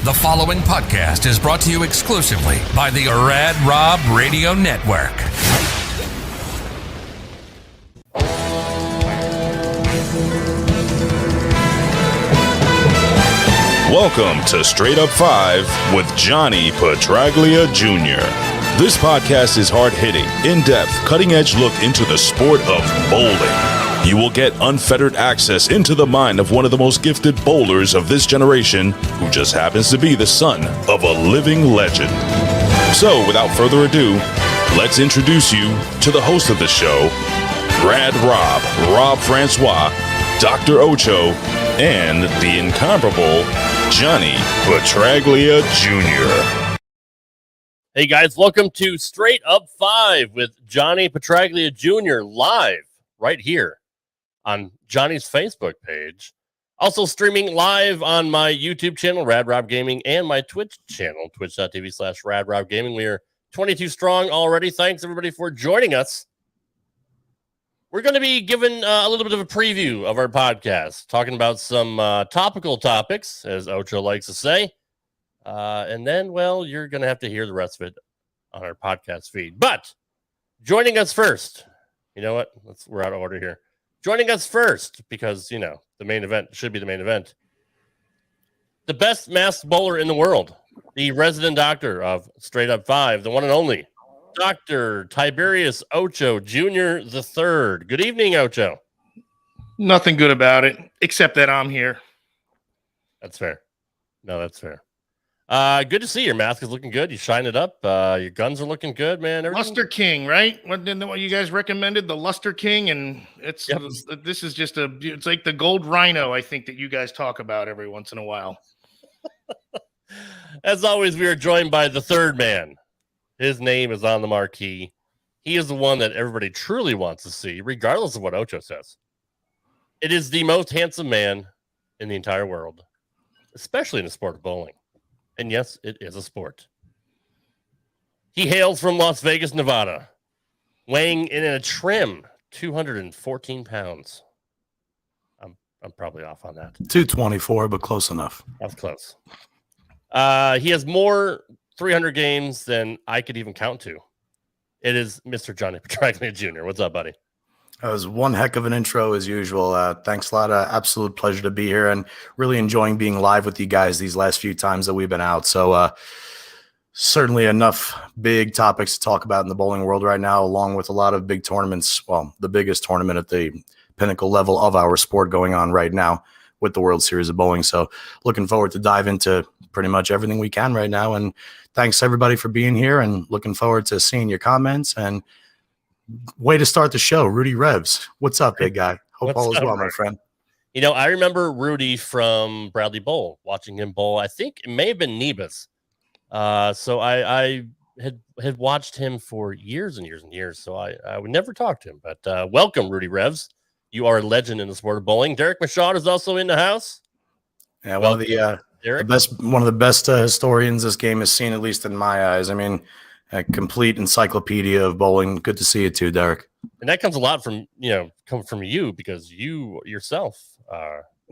The following podcast is brought to you exclusively by the Rad Rob Radio Network. Welcome to Straight Up 5 with Johnny Petraglia Jr. This podcast is hard-hitting, in-depth, cutting-edge look into the sport of bowling. You will get unfettered access into the mind of one of the most gifted bowlers of this generation, who just happens to be the son of a living legend. So, without further ado, let's introduce you to the host of the show, Rad Rob Francois, Dr. Ocho, and the incomparable Johnny Petraglia Jr. Hey guys, welcome to Straight Up 5 with Johnny Petraglia Jr. live right here on Johnny's Facebook page. Also streaming live on my YouTube channel, Rad Rob Gaming, and my Twitch channel, twitch.tv/Rad Rob Gaming. We are 22 strong already. Thanks everybody for joining us. We're going to be giving a little bit of a preview of our podcast, talking about some topical topics, as Ocho likes to say. And then, well, you're going to have to hear the rest of it on our podcast feed. But joining us first, you know what? We're out of order here. Joining us first, because, you know, the main event should be the main event. The best masked bowler in the world, the resident doctor of Straight Up 5, the one and only, Dr. Tiberius Ocho Jr. III. Good evening, Ocho. Nothing good about it, except that I'm here. That's fair. No, that's fair. Good to see your mask is looking good. You shine it up. Your guns are looking good, man. Everything... Luster King, right? What you guys recommended? The Luster King, and this is just it's like the gold rhino, I think, that you guys talk about every once in a while. As always, we are joined by the third man. His name is on the marquee. He is the one that everybody truly wants to see, regardless of what Ocho says. It is the most handsome man in the entire world, especially in the sport of bowling. And yes, it is a sport. He hails from Las Vegas, Nevada, weighing in a trim 214 pounds. I'm probably off on that. 224, but close enough. That's close. He has more 300 games than I could even count to. It is Mr. Johnny Petraglia Jr. What's up, buddy? That was one heck of an intro as usual. Thanks a lot. Absolute pleasure to be here and really enjoying being live with you guys these last few times that we've been out. So certainly enough big topics to talk about in the bowling world right now, along with a lot of big tournaments. Well, the biggest tournament at the pinnacle level of our sport going on right now with the World Series of Bowling. So looking forward to dive into pretty much everything we can right now. And thanks everybody for being here and looking forward to seeing your comments. And way to start the show, Rudy Revs. What's up, big guy? Hope all is well, my friend. You know, I remember Rudy from Bradley Bowl, watching him bowl. I think it may have been Nebus. So I had watched him for years and years and years. So I would never talk to him. But welcome, Rudy Revs. You are a legend in the sport of bowling. Derek Michaud is also in the house. Yeah, one of the best historians this game has seen, at least in my eyes. I mean, a complete encyclopedia of bowling. Good to see you too, Derek. And that comes a lot from you because you yourself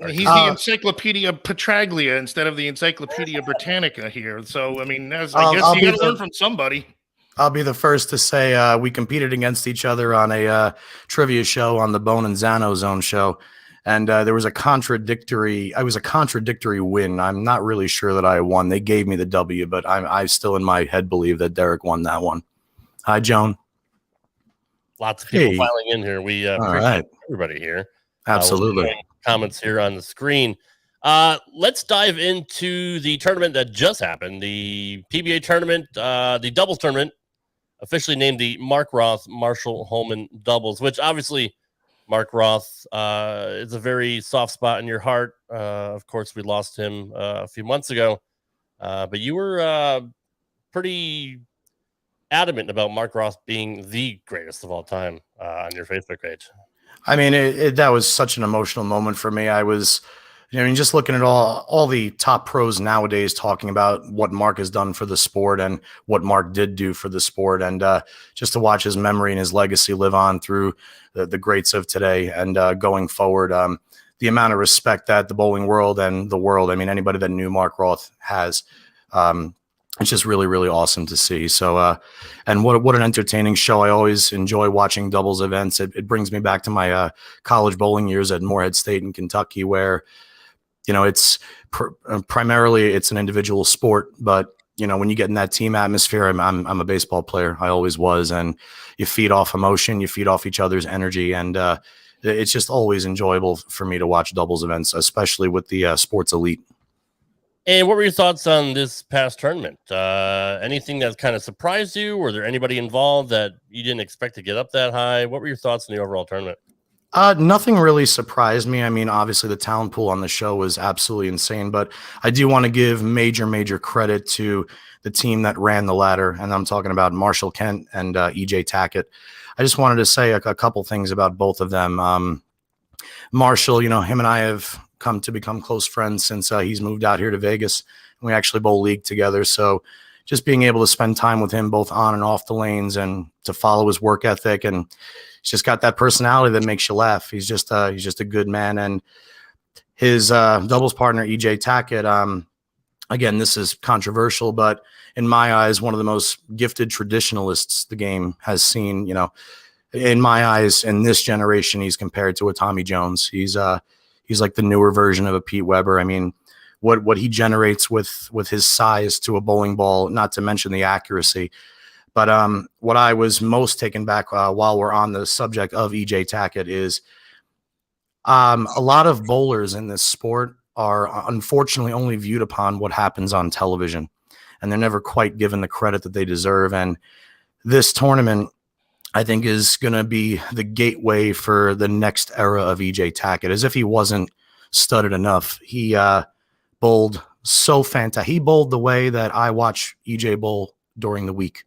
he's the Encyclopedia Petraglia instead of the Encyclopedia Britannica here. So I mean, I guess you got to learn from somebody. I'll be the first to say we competed against each other on a trivia show on the Bone and Zano Zone show. And there was I was a contradictory win. I'm not really sure that I won. They gave me the W, but I still in my head believe that Derek won that one. Hi, Joan. Lots of people filing in here. We appreciate everybody here. Absolutely. Comments here on the screen. Let's dive into the tournament that just happened. The PBA tournament, the doubles tournament, officially named the Mark Roth Marshall Holman doubles, which obviously Mark Roth is a very soft spot in your heart. Of course, we lost him a few months ago, but you were pretty adamant about Mark Roth being the greatest of all time on your Facebook page. I mean, that was such an emotional moment for me. I was, just looking at all the top pros nowadays talking about what Mark has done for the sport and what Mark did do for the sport. And just to watch his memory and his legacy live on through the greats of today and going forward. the amount of respect that the bowling world and the world, I mean, anybody that knew Mark Roth has, it's just really, really awesome to see. So, and what an entertaining show. I always enjoy watching doubles events. It brings me back to my college bowling years at Morehead State in Kentucky, where, you know, it's primarily it's an individual sport, but you know, when you get in that team atmosphere, I'm a baseball player. I always was, and you feed off emotion, you feed off each other's energy, and it's just always enjoyable for me to watch doubles events, especially with the sports elite. And what were your thoughts on this past tournament? Anything that kind of surprised you? Were there anybody involved that you didn't expect to get up that high? What were your thoughts on the overall tournament? Nothing really surprised me. I mean, obviously the talent pool on the show was absolutely insane, but I do want to give major credit to the team that ran the ladder, and I'm talking about Marshall Kent and EJ Tackett. I just wanted to say a couple things about both of them. Marshall, you know, him and I have come to become close friends since he's moved out here to Vegas, and we actually bowl league together. So just being able to spend time with him both on and off the lanes and to follow his work ethic, and he's just got that personality that makes you laugh. He's just a good man. And his doubles partner, EJ Tackett, again, this is controversial, but in my eyes, one of the most gifted traditionalists the game has seen. You know, in my eyes, in this generation, he's compared to a Tommy Jones. He's like the newer version of a Pete Weber. I mean, what he generates with his size to a bowling ball, not to mention the accuracy. But what I was most taken back while we're on the subject of EJ Tackett is a lot of bowlers in this sport are unfortunately only viewed upon what happens on television, and they're never quite given the credit that they deserve. And this tournament, I think, is going to be the gateway for the next era of EJ Tackett. As if he wasn't studded enough, he bowled so fantastic. He bowled the way that I watch EJ bowl during the week.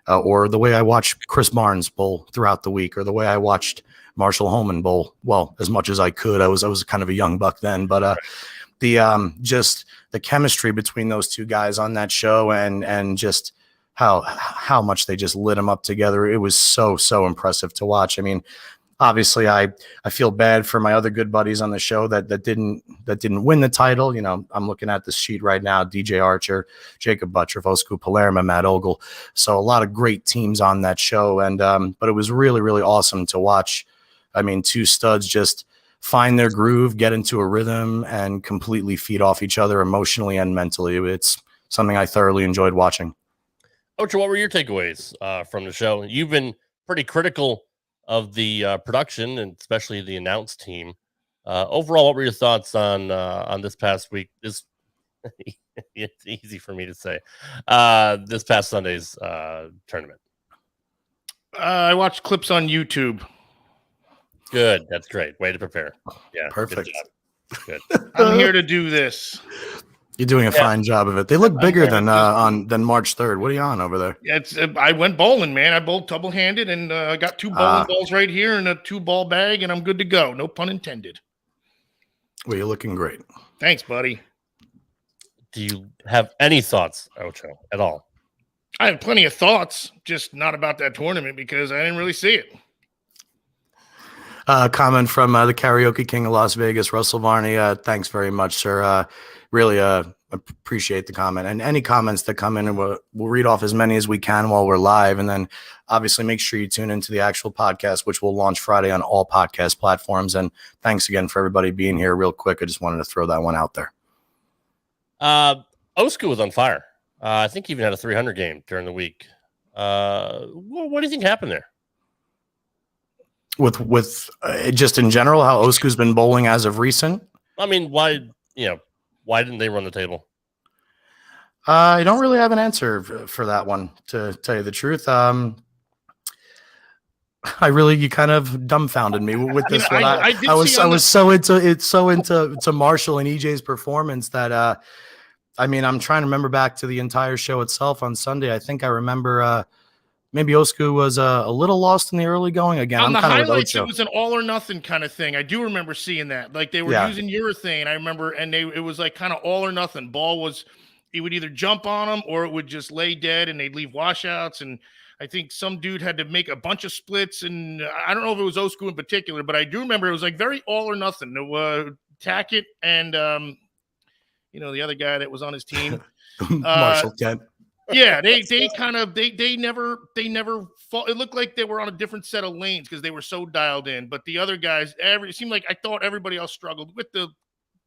Or the way I watched Chris Barnes bowl throughout the week, or the way I watched Marshall Holman bowl. Well, as much as I could. I was kind of a young buck then, but just the chemistry between those two guys on that show, and just how much they just lit them up together. It was so impressive to watch. I mean, obviously, I feel bad for my other good buddies on the show that didn't win the title. You know, I'm looking at this sheet right now: DJ Archer, Jacob Butcher, Vosku Palermo, Matt Ogle. So a lot of great teams on that show, and but it was really awesome to watch. I mean, two studs just find their groove, get into a rhythm, and completely feed off each other emotionally and mentally. It's something I thoroughly enjoyed watching. Ocho, what were your takeaways from the show? You've been pretty critical of the production, and especially the announce team. Overall, what were your thoughts on this past week? It's easy for me to say. This past Sunday's tournament. I watched clips on YouTube. Good. That's great. Way to prepare. Yeah. Perfect. Good. I'm here to do this. You're doing a fine job of it. They look bigger than March 3rd. What are you on over there? It's I went bowling, man. I bowled double-handed, and I got two bowling balls right here and a 2-ball bag, and I'm good to go. No pun intended. Well, you're looking great. Thanks, buddy. Do you have any thoughts, Ocho, at all? I have plenty of thoughts, just not about that tournament because I didn't really see it. Comment from the Karaoke King of Las Vegas, Russell Varney. Thanks very much, sir. Really appreciate the comment, and any comments that come in, and we'll read off as many as we can while we're live. And then obviously make sure you tune into the actual podcast, which will launch Friday on all podcast platforms. And thanks again for everybody being here. Real quick, I just wanted to throw that one out there. Osku was on fire. I think he even had a 300 game during the week. What do you think happened there? With just in general, how Osku's been bowling as of recent? I mean, why didn't they run the table? I don't really have an answer for that one, to tell you the truth. You kind of dumbfounded me with this one. I was so into Marshall and EJ's performance that I mean, I'm trying to remember back to the entire show itself on Sunday. I think I remember maybe Osku was a little lost in the early going. Again, on I'm the kind highlights, of it was an all or nothing kind of thing. I do remember seeing that. Like they were using urethane. I remember, and it was like kind of all or nothing. Ball it would either jump on them or it would just lay dead, and they'd leave washouts. And I think some dude had to make a bunch of splits, and I don't know if it was Osku in particular, but I do remember it was like very all or nothing. Tackett and the other guy that was on his team, Marshall Kent. Yeah, they never fought. It looked like they were on a different set of lanes because they were so dialed in. But the other guys, it seemed like I thought everybody else struggled with the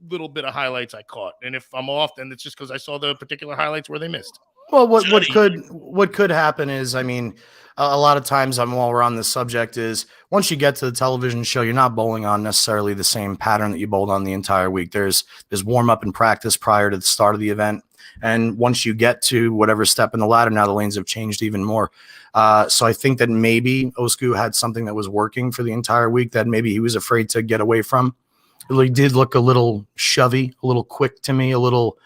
little bit of highlights I caught. And if I'm off, then it's just because I saw the particular highlights where they missed. Well, what could happen is, I mean, a lot of times, while we're on this subject, is once you get to the television show, you're not bowling on necessarily the same pattern that you bowled on the entire week. There's warm up and practice prior to the start of the event. And once you get to whatever step in the ladder, now the lanes have changed even more. So I think that maybe Osku had something that was working for the entire week that maybe he was afraid to get away from. It really did look a little shovey, a little quick to me, a little,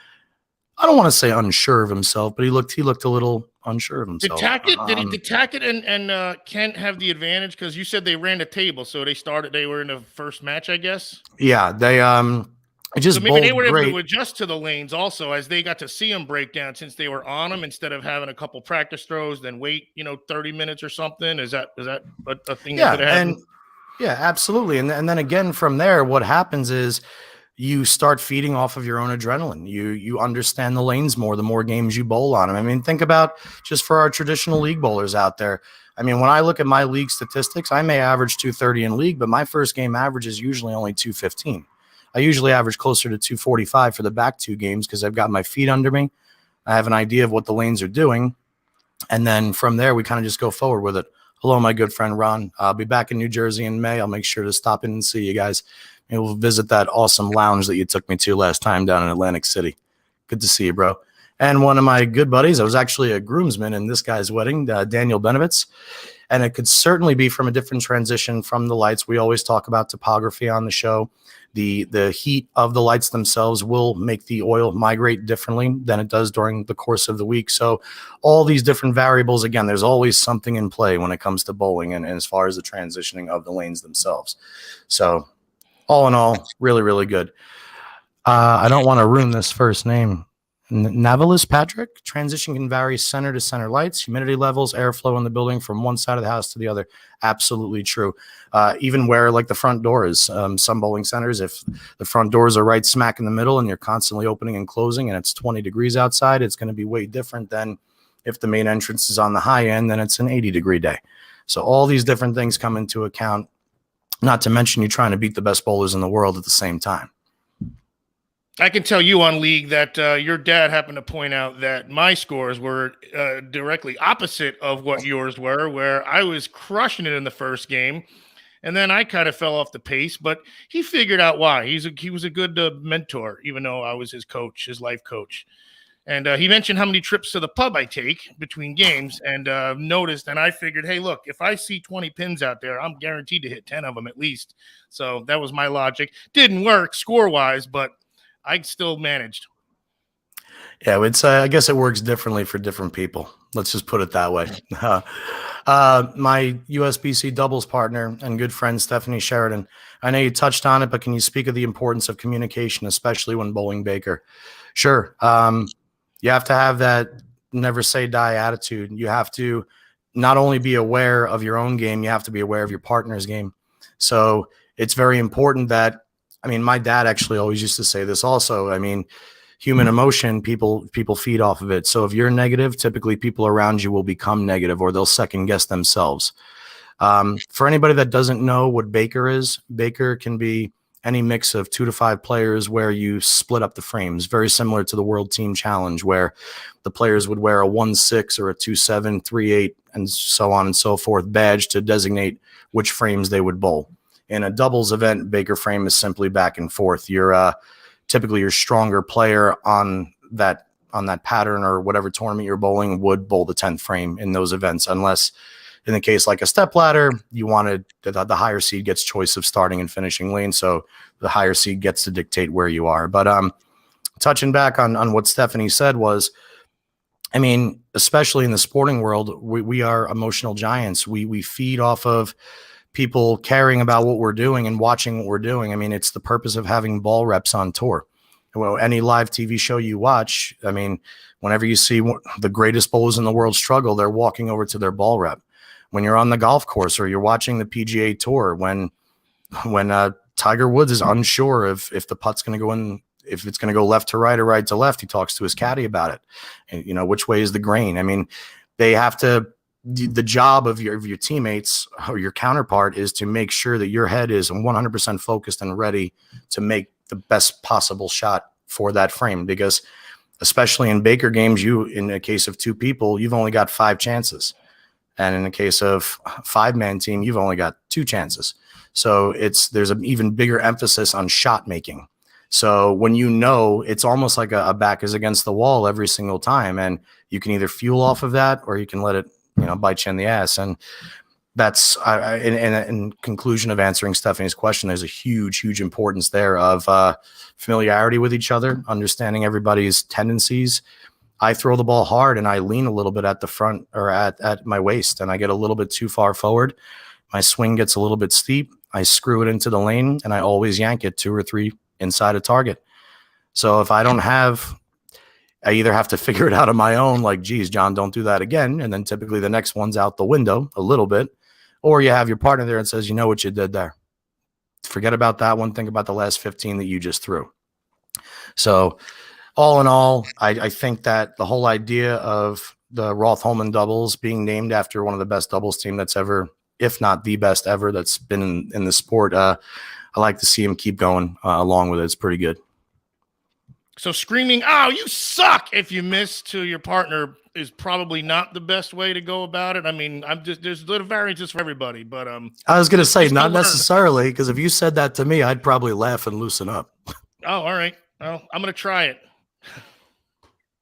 I don't want to say unsure of himself, but he looked a little unsure of himself. Did Tackett and Kent have the advantage? Because you said they ran the table, so they were in the first match, I guess. Yeah, they so maybe they were able to adjust to the lanes also as they got to see them break down since they were on them instead of having a couple practice throws, then wait 30 minutes or something. Is that a thing that could happen? Yeah, absolutely. And then again from there, what happens is you start feeding off of your own adrenaline. You understand the lanes more, the more games you bowl on them. I mean, think about just for our traditional league bowlers out there. I mean, when I look at my league statistics, I may average 230 in league, but my first game average is usually only 215. I usually average closer to 245 for the back two games because I've got my feet under me. I have an idea of what the lanes are doing. And then from there, we kind of just go forward with it. Hello, my good friend Ron. I'll be back in New Jersey in May. I'll make sure to stop in and see you guys. And we'll visit that awesome lounge that you took me to last time down in Atlantic City. Good to see you, bro. And one of my good buddies, I was actually a groomsman in this guy's wedding, Daniel Benovitz. And it could certainly be from a different transition from the lights. We always talk about topography on the show. The heat of the lights themselves will make the oil migrate differently than it does during the course of the week. So all these different variables, again, there's always something in play when it comes to bowling and as far as the transitioning of the lanes themselves. So all in all, really, really good. I don't want to ruin this first name. Navalis Patrick. Transition can vary center to center lights, humidity levels, airflow in the building from one side of the house to the other. Absolutely true. Even where like the front doors, some bowling centers, if the front doors are right smack in the middle and you're constantly opening and closing and it's 20 degrees outside, it's going to be way different than if the main entrance is on the high end, then it's an 80-degree day. So all these different things come into account, not to mention you're trying to beat the best bowlers in the world at the same time. I can tell you on League that your dad happened to point out that my scores were directly opposite of what yours were, where I was crushing it in the first game, and then I kind of fell off the pace, but he figured out why. He was a good mentor, even though I was his coach, his life coach. And he mentioned how many trips to the pub I take between games and noticed, and I figured, hey, look, if I see 20 pins out there, I'm guaranteed to hit 10 of them at least. So that was my logic. Didn't work score-wise, but I still managed. Yeah, I guess it works differently for different people. Let's just put it that way. My USBC doubles partner and good friend, Stephanie Sheridan. I know you touched on it, but can you speak of the importance of communication, especially when bowling Baker? Sure. You have to have that never say die attitude. You have to not only be aware of your own game, you have to be aware of your partner's game. So it's very important that, I mean, my dad actually always used to say this also. I mean, human emotion, people feed off of it. So if you're negative, typically people around you will become negative or they'll second guess themselves. For anybody that doesn't know what Baker is, Baker can be any mix of 2 to 5 players where you split up the frames, very similar to the World Team Challenge, where the players would wear a 1-6 or a 2-7, 3-8, and so on and so forth badge to designate which frames they would bowl. In a doubles event, Baker frame is simply back and forth. You're typically your stronger player on that pattern or whatever tournament you're bowling would bowl the 10th frame in those events, unless in the case like a step ladder, you wanted the higher seed gets choice of starting and finishing lane, so the higher seed gets to dictate where you are. But touching back on what Stephanie said was, I mean, especially in the sporting world, we are emotional giants. We feed off of people caring about what we're doing and watching what we're doing. I mean, it's the purpose of having ball reps on tour. Well, any live TV show you watch, I mean, whenever you see the greatest bowlers in the world struggle, they're walking over to their ball rep. When you're on the golf course or you're watching the PGA Tour, when Tiger Woods is unsure if the putt's going to go in, if it's going to go left to right or right to left. He talks to his caddy about it. And, which way is the grain? I mean, they have to, the job of your teammates or your counterpart is to make sure that your head is 100% focused and ready to make the best possible shot for that frame. Because especially in Baker games, in a case of two people, you've only got 5 chances. And in the case of 5-man team, you've only got 2 chances. So there's an even bigger emphasis on shot making. So when it's almost like a back is against the wall every single time, and you can either fuel off of that or you can let it, bite you in the ass. And that's in conclusion of answering Stephanie's question, there's a huge, huge importance there of familiarity with each other, understanding everybody's tendencies. I throw the ball hard and I lean a little bit at the front or at my waist, and I get a little bit too far forward. My swing gets a little bit steep. I screw it into the lane and I always yank it 2 or 3 inside a target. So if I don't I either have to figure it out on my own, like, geez, John, don't do that again. And then typically the next one's out the window a little bit. Or you have your partner there and says, you know what you did there. Forget about that one. Think about the last 15 that you just threw. So all in all, I think that the whole idea of the Roth-Holman doubles being named after one of the best doubles team that's ever, if not the best ever, that's been in the sport, I like to see him keep going along with it. It's pretty good. So screaming, "Oh, you suck!" if you miss to your partner is probably not the best way to go about it. I mean, there's little variances for everybody, but I was gonna say not necessarily, because if you said that to me, I'd probably laugh and loosen up. Oh, all right. Well, I'm gonna try it.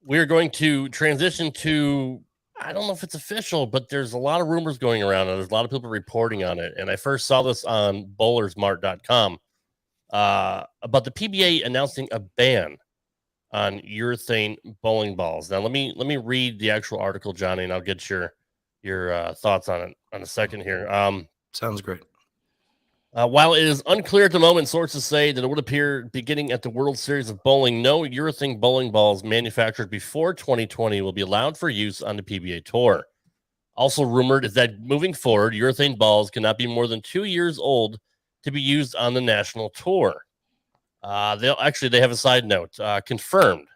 We're going to transition to, I don't know if it's official, but there's a lot of rumors going around and there's a lot of people reporting on it. And I first saw this on bowlersmart.com about the PBA announcing a ban on urethane bowling balls. Now, let me read the actual article, Johnny, and I'll get your thoughts on it in a second here. Sounds great. While it is unclear at the moment, sources say that it would appear beginning at the World Series of Bowling, no urethane bowling balls manufactured before 2020 will be allowed for use on the PBA Tour. Also rumored is that moving forward, urethane balls cannot be more than 2 years old to be used on the national tour. They have a side note. Confirmed.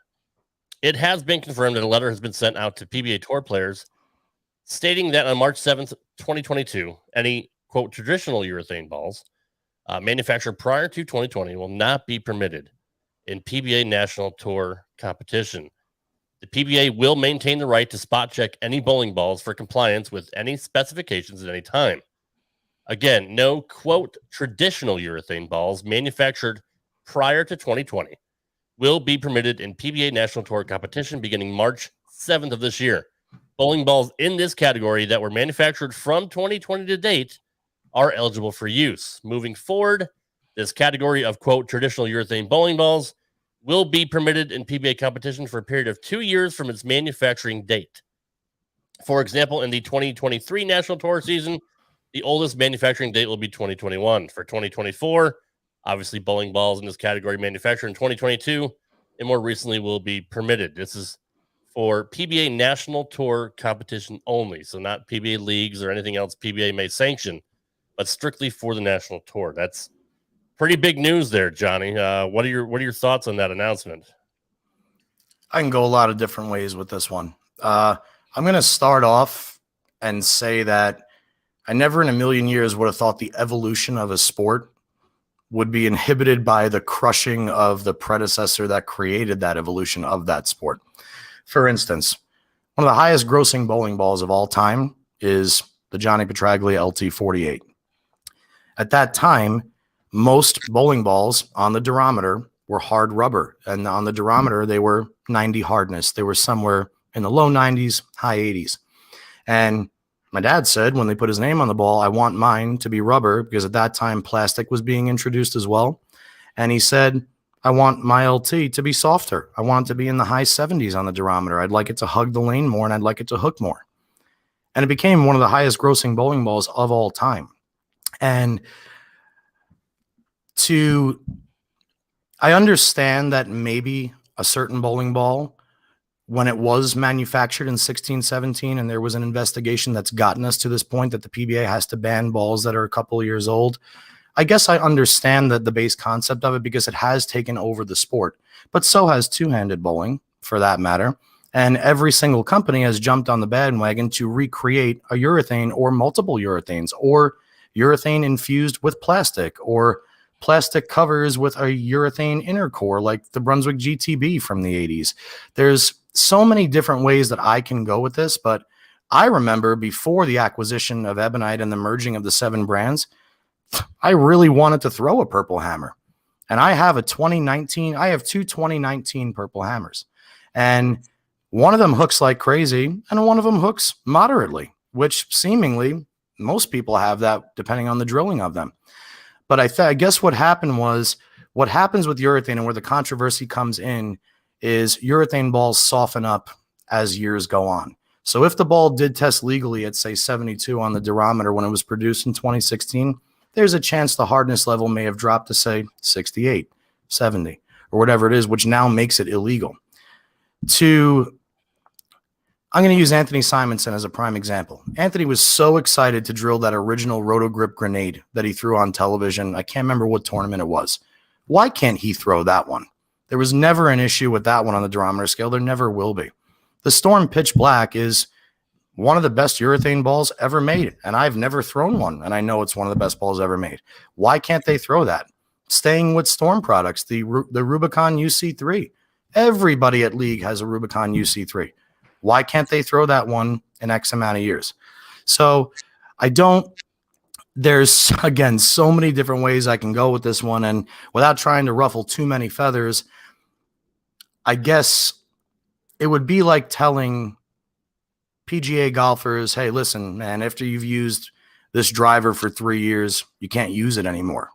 It has been confirmed that a letter has been sent out to PBA Tour players stating that on March 7th, 2022, any, quote, traditional urethane balls manufactured prior to 2020 will not be permitted in PBA National Tour competition. The PBA will maintain the right to spot check any bowling balls for compliance with any specifications at any time. Again, no, quote, traditional urethane balls manufactured prior to 2020 will be permitted in PBA National Tour competition beginning March 7th of this year. Bowling balls in this category that were manufactured from 2020 to date are eligible for use. Moving forward, this category of, quote, traditional urethane bowling balls will be permitted in PBA competition for a period of 2 years from its manufacturing date. For example, in the 2023 National Tour season, the oldest manufacturing date will be 2021. For 2024, obviously, bowling balls in this category manufactured in 2022 and more recently will be permitted. This is for PBA National Tour competition only, so not PBA leagues or anything else PBA may sanction, but strictly for the National Tour. That's pretty big news there, Johnny. What are your thoughts on that announcement? I can go a lot of different ways with this one. I'm going to start off and say that I never in a million years would have thought the evolution of a sport would be inhibited by the crushing of the predecessor that created that evolution of that sport. For instance, one of the highest grossing bowling balls of all time is the Johnny Petraglia LT48. At that time, most bowling balls on the durometer were hard rubber, and on the durometer, they were 90 hardness. They were somewhere in the low 90s, high 80s. And my dad said when they put his name on the ball, I want mine to be rubber, because at that time plastic was being introduced as well. And he said, I want my LT to be softer. I want it to be in the high 70s on the durometer. I'd like it to hug the lane more, and I'd like it to hook more. And it became one of the highest grossing bowling balls of all time. And I understand that maybe a certain bowling ball, when it was manufactured in 1617 and there was an investigation that's gotten us to this point that the PBA has to ban balls that are a couple of years old, I guess I understand the base concept of it because it has taken over the sport, but so has two-handed bowling for that matter. And every single company has jumped on the bandwagon to recreate a urethane or multiple urethanes or urethane infused with plastic or plastic covers with a urethane inner core like the Brunswick GTB from the 80s. There's so many different ways that I can go with this, but I remember before the acquisition of Ebonite and the merging of the 7 brands, I really wanted to throw a purple hammer. And I have two 2019 purple hammers. And one of them hooks like crazy and one of them hooks moderately, which seemingly most people have that depending on the drilling of them. But I guess what happens with urethane and where the controversy comes in is urethane balls soften up as years go on. So if the ball did test legally at, say, 72 on the durometer when it was produced in 2016, there's a chance the hardness level may have dropped to, say, 68, 70, or whatever it is, which now makes it illegal. I'm going to use Anthony Simonson as a prime example. Anthony was so excited to drill that original Rotogrip grenade that he threw on television. I can't remember what tournament it was. Why can't he throw that one? There was never an issue with that one on the durometer scale. There never will be. The Storm Pitch Black is one of the best urethane balls ever made, and I've never thrown one, and I know it's one of the best balls ever made. Why can't they throw that? Staying with Storm products, the Rubicon UC3. Everybody at League has a Rubicon UC3. Why can't they throw that one in X amount of years? So there's, again, so many different ways I can go with this one. And without trying to ruffle too many feathers, I guess it would be like telling PGA golfers, hey, listen, man, after you've used this driver for 3 years, you can't use it anymore.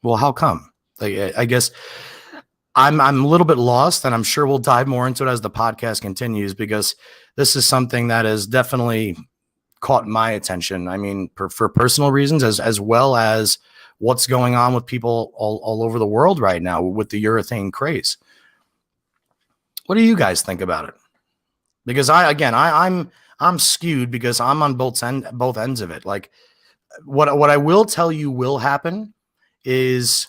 Well, how come? I guess I'm a little bit lost, and I'm sure we'll dive more into it as the podcast continues, because this is something that has definitely caught my attention. I mean, for personal reasons, as well as what's going on with people all over the world right now with the urethane craze. What do you guys think about it? Because I'm skewed because I'm on both ends of it. Like what I will tell you will happen is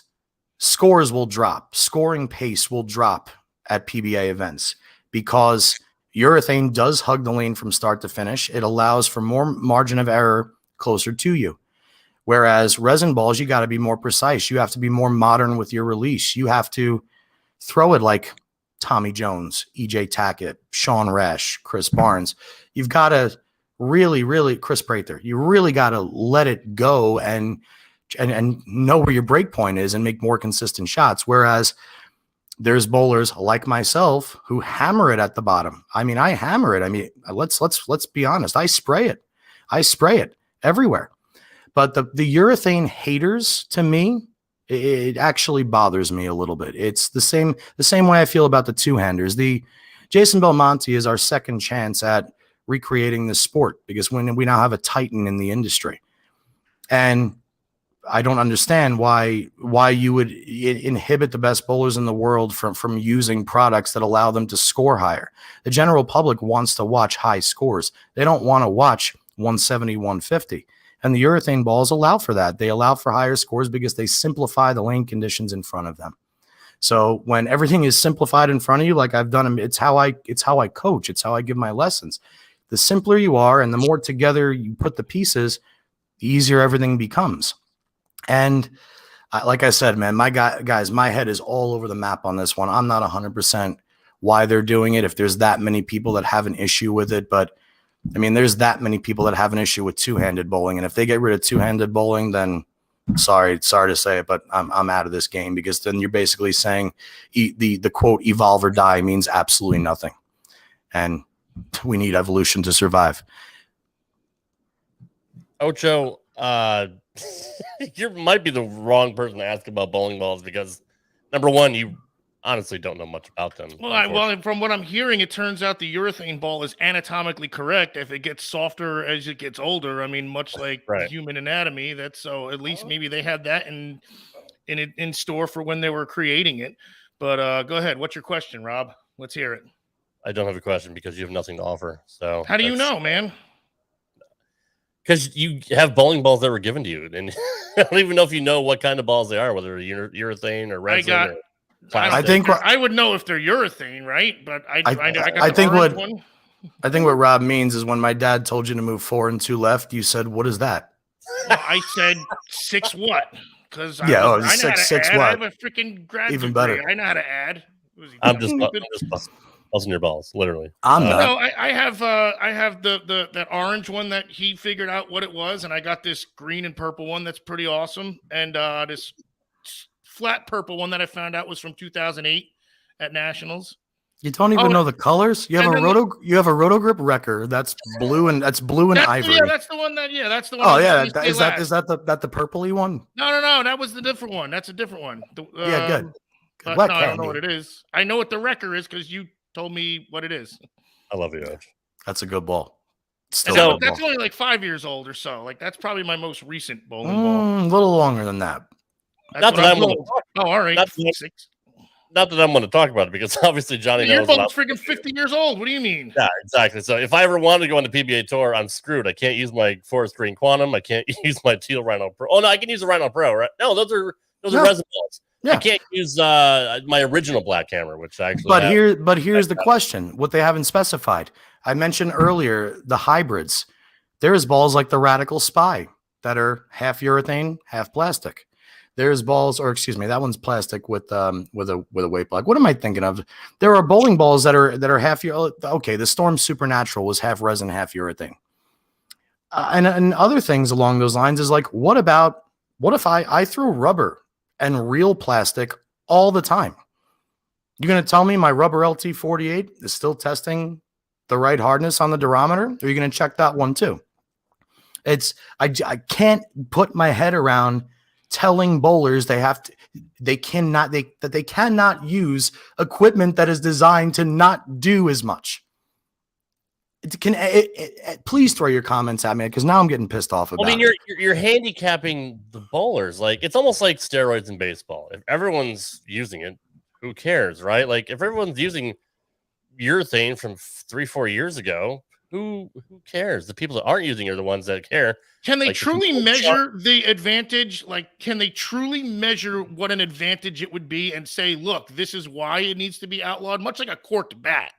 scores will drop. Scoring pace will drop at PBA events because urethane does hug the lane from start to finish. It allows for more margin of error closer to you. Whereas resin balls, you got to be more precise. You have to be more modern with your release. You have to throw it like Tommy Jones, EJ Tackett, Sean Resch, Chris Barnes. You've got to really, Chris Prather, you really got to let it go and know where your break point is and make more consistent shots. Whereas there's bowlers like myself who hammer it at the bottom. I mean, I hammer it. I mean, let's be honest. I spray it everywhere. But the urethane haters, to me, it actually bothers me a little bit. It's the same way I feel about the two-handers. The Jason Belmonte is our second chance at recreating the sport because when we now have a titan in the industry. And I don't understand why you would inhibit the best bowlers in the world from using products that allow them to score higher. The general public wants to watch high scores. They don't want to watch 170, 150. And the urethane balls allow for that. They allow for higher scores because they simplify the lane conditions in front of them. So when everything is simplified in front of you, like I've done, it's how I coach. It's how I give my lessons. The simpler you are and the more together you put the pieces, the easier everything becomes. And like I said, man, guys, my head is all over the map on this one. I'm not 100% why they're doing it. If there's that many people that have an issue with it, but I mean, there's that many people that have an issue with two-handed bowling. And if they get rid of two-handed bowling, then sorry to say it, but I'm out of this game because then you're basically saying the quote evolve or die means absolutely nothing. And we need evolution to survive. Ocho, you might be the wrong person to ask about bowling balls because number one, you honestly don't know much about them. Well, from what I'm hearing, it turns out the urethane ball is anatomically correct. If it gets softer as it gets older, I mean, much like human anatomy, that's so at least maybe they had that in store for when they were creating it. But go ahead. What's your question, Rob? Let's hear it. I don't have a question because you have nothing to offer. So how do you know, man? Because you have bowling balls that were given to you, and I don't even know if you know what kind of balls they are, whether they're urethane or resin or plastic. I would know if they're urethane, right? But I got I the think orange what one. I think what Rob means is when my dad told you to move 4 and 2 left, you said, "What is that?" Well, I said 6 what? Because I Yeah, know oh, how to 6 add. I what? have a freaking grad Even degree. better. I know how to add. I'm just busting your balls, literally. I'm not. No, I have the that orange one that he figured out what it was, and I got this green and purple one that's pretty awesome, and this flat purple one that I found out was from 2008 at Nationals. You don't even know the colors. You have a roto grip wrecker that's blue and ivory. Yeah, that's the one that. Yeah, that's the one. Oh yeah, is that the purpley one? No, that was the different one. That's a different one. Yeah, good. No, I don't know what it is. I know what the wrecker is because you told me what it is. I love you, Edge. That's a good ball. That's only like 5 years old or so. Like that's probably my most recent bowling ball. A little longer than that. Not that I'm going to talk. Oh, all right. Not that I'm going to talk about it because obviously Johnny knows. Your ball's freaking 50 years old. What do you mean? Yeah, exactly. So if I ever wanted to go on the PBA tour, I'm screwed. I can't use my Forest Green Quantum. I can't use my Teal Rhino Pro. Oh no, I can use a Rhino Pro, right? No, those are resin balls. Yeah. I can't use my original black hammer, which I actually. But here's the question: what they haven't specified. I mentioned earlier the hybrids. There's balls like the Radical Spy that are half urethane, half plastic. There's balls, or excuse me, that one's plastic with a weight block. What am I thinking of? There are bowling balls that are half. Okay, the Storm Supernatural was half resin, half urethane, and other things along those lines is like, what if I threw rubber and real plastic all the time? You're gonna tell me my rubber LT48 is still testing the right hardness on the durometer? Or are you gonna check that one too? I can't put my head around telling bowlers they cannot use equipment that is designed to not do as much. Please throw your comments at me because now I'm getting pissed off about. I mean, you're handicapping the bowlers. Like it's almost like steroids in baseball. If everyone's using it, who cares, right? Like if everyone's using urethane from 3-4 years ago, who cares? The people that aren't using it are the ones that care. Can they truly measure the advantage? Like, can they truly measure what an advantage it would be and say, look, this is why it needs to be outlawed? Much like a corked bat.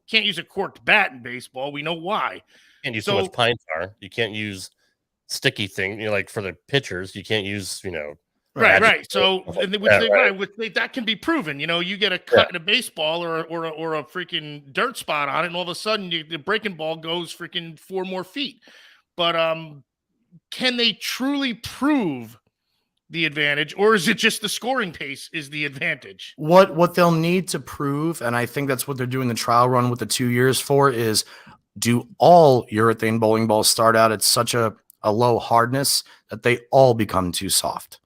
Can't use a corked bat in baseball. We know why. Can't use so much pine tar. You can't use sticky thing. Like for the pitchers, you can't use, Right. So that can be proven. You get a cut in a baseball or a freaking dirt spot on it, and all of a sudden the breaking ball goes freaking 4 more feet. But can they truly prove the advantage, or is it just the scoring pace is the advantage? What they'll need to prove, and I think that's what they're doing the trial run with the 2 years for, is do all urethane bowling balls start out at such a low hardness that they all become too soft?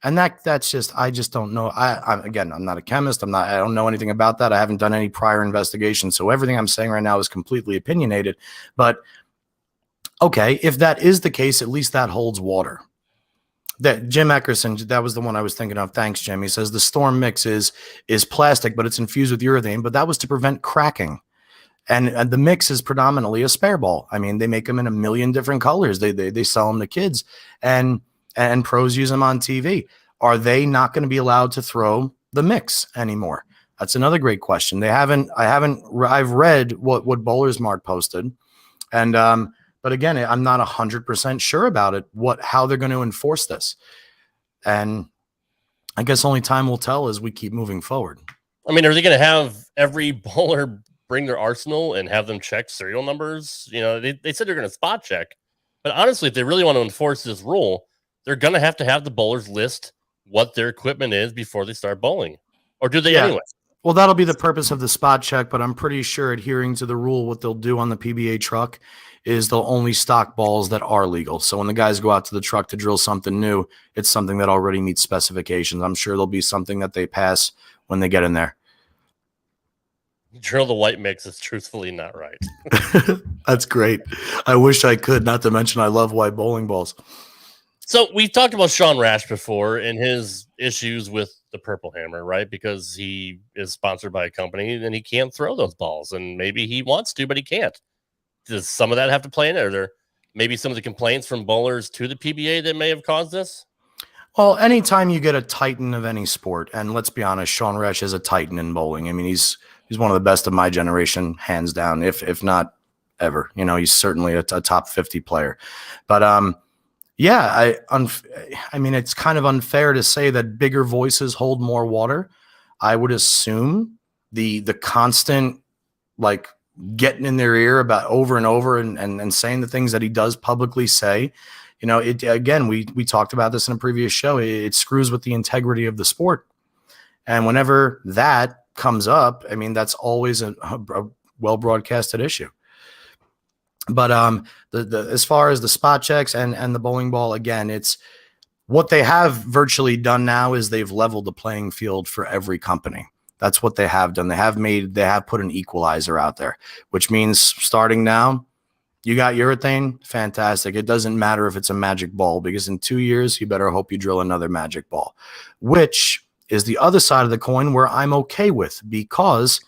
And that's just, I just don't know. I'm not a chemist. I don't know anything about that. I haven't done any prior investigation. So everything I'm saying right now is completely opinionated. But okay, if that is the case, at least that holds water. That Jim Eckerson, that was the one I was thinking of. Thanks, Jim. He says the Storm mix is plastic, but it's infused with urethane. But that was to prevent cracking. And the mix is predominantly a spare ball. I mean, they make them in a million different colors. They sell them to kids. And pros use them on TV. Are they not going to be allowed to throw the mix anymore? That's another great question. I've read what Bowlers Mart posted. And, but again, I'm not 100% sure about it, how they're going to enforce this. And I guess only time will tell as we keep moving forward. I mean, are they going to have every bowler bring their arsenal and have them check serial numbers? They said they're going to spot check, but honestly, if they really want to enforce this rule, they're going to have the bowlers list what their equipment is before they start bowling. Or do they anyway? Well, that'll be the purpose of the spot check, but I'm pretty sure adhering to the rule, what they'll do on the PBA truck is they'll only stock balls that are legal. So when the guys go out to the truck to drill something new, it's something that already meets specifications. I'm sure there'll be something that they pass when they get in there. Drill the white mix is truthfully not right. That's great. I wish I could, not to mention I love white bowling balls. So we talked about Sean Rash before and his issues with the Purple Hammer, right? Because he is sponsored by a company and he can't throw those balls. And maybe he wants to, but he can't. Does some of that have to play in it? Or maybe some of the complaints from bowlers to the PBA that may have caused this? Well, anytime you get a titan of any sport, and let's be honest, Sean Resch is a titan in bowling. I mean, he's one of the best of my generation, hands down, if not ever. You know, he's certainly a top 50 player. But yeah, I mean, it's kind of unfair to say that bigger voices hold more water. I would assume the constant like getting in their ear about over and over and saying the things that he does publicly say. You know, it again, we talked about this in a previous show. It screws with the integrity of the sport. And whenever that comes up, I mean, that's always a well broadcasted issue. But the as far as the spot checks and the bowling ball, again, it's what they have virtually done now is they've leveled the playing field for every company. That's what they have done. They have put an equalizer out there, which means starting now, you got urethane, fantastic. It doesn't matter if it's a magic ball, because in 2 years, you better hope you drill another magic ball, which is the other side of the coin where I'm okay with, because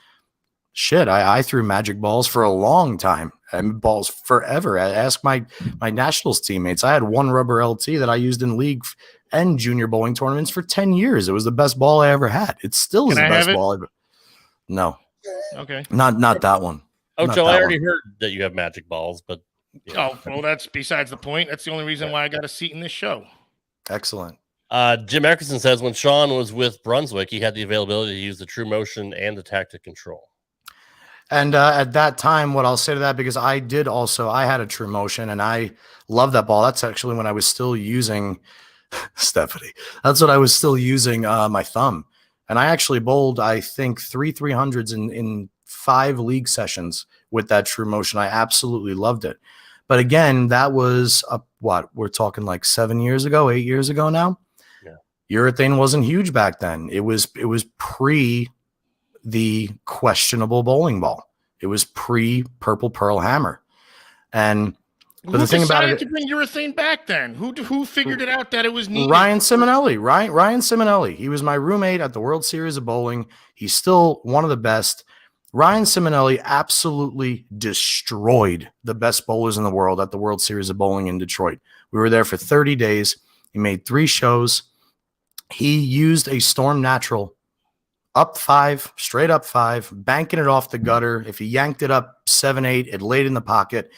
shit, I threw magic balls for a long time and balls forever. I asked my nationals teammates. I had one rubber LT that I used in league and junior bowling tournaments for 10 years. It was the best ball I ever had. It still is the best ball ever. No. Okay. Not that one. Oh, Joe, I already heard that you have magic balls, but yeah. Oh, well, that's besides the point. That's the only reason why I got a seat in this show. Excellent. Jim Eckerson says when Sean was with Brunswick, he had the availability to use the true motion and the tactic control. And at that time, what I'll say to that, because I had a true motion and I love that ball. That's actually when I was still using Stephanie. That's what I was still using my thumb. And I actually bowled, I think, 300s in 5 league sessions with that true motion. I absolutely loved it. But again, that was we're talking like 8 years ago now. Yeah. Urethane wasn't huge back then. It was pre the questionable bowling ball. It was pre Purple Pearl Hammer. And but the thing about it, to bring urethane back then? Who figured it out that it was needed? Ryan Simonelli. Ryan Simonelli. He was my roommate at the World Series of Bowling. He's still one of the best. Ryan Simonelli absolutely destroyed the best bowlers in the world at the World Series of Bowling in Detroit. We were there for 30 days. He made 3 shows. He used a Storm Natural up 5, straight up 5, banking it off the gutter. If he yanked it up 7-8, it laid in the pocket.